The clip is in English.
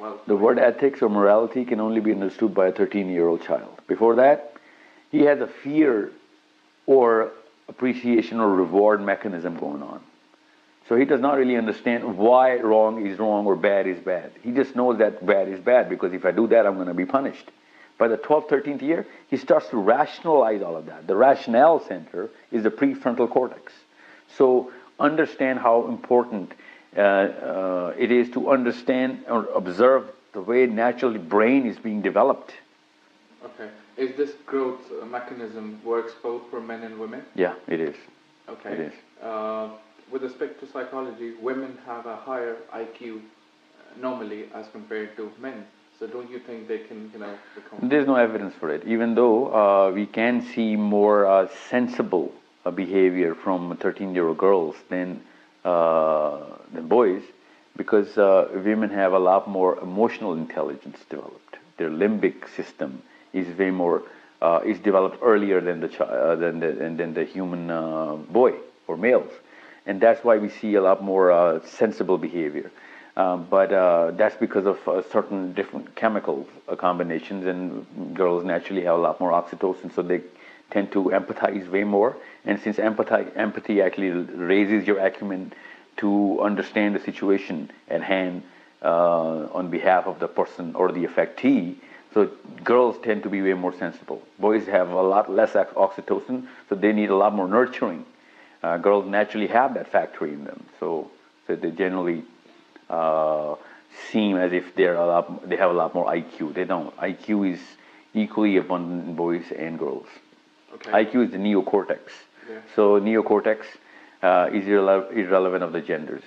Well, The word ethics or morality can only be understood by a 13-year-old child. Before that, he has a fear or appreciation or reward mechanism going on. So he does not really understand why wrong is wrong or bad is bad. He just knows that bad is bad because if I do that, I'm going to be punished. By the 12th, 13th year, he starts to rationalize all of that. The rationale center is the prefrontal cortex. So understand how important it is to understand or observe the way naturally brain is being developed. okay. Is this growth mechanism works both for men and women? Yeah, it is. Okay. It is. With respect to psychology, women have a higher IQ normally as compared to men. So don't you think they can, become? There's no evidence for it, even though we can see more sensible behavior from 13-year-old girls than boys, because women have a lot more emotional intelligence developed. Their limbic system is way more is developed earlier than the human boy or males, and that's why we see a lot more sensible behavior. But that's because of certain different chemical combinations, and girls naturally have a lot more oxytocin, so they tend to empathize way more. And since empathy actually raises your acumen to understand the situation at hand on behalf of the person or the affectee, so girls tend to be way more sensible. Boys have a lot less oxytocin, so they need a lot more nurturing. Girls naturally have that factor in them, so they generally seem as if they have a lot more IQ. They don't. IQ is equally abundant in boys and girls. Okay. IQ is the neocortex. Yeah. So neocortex is irrelevant of the genders.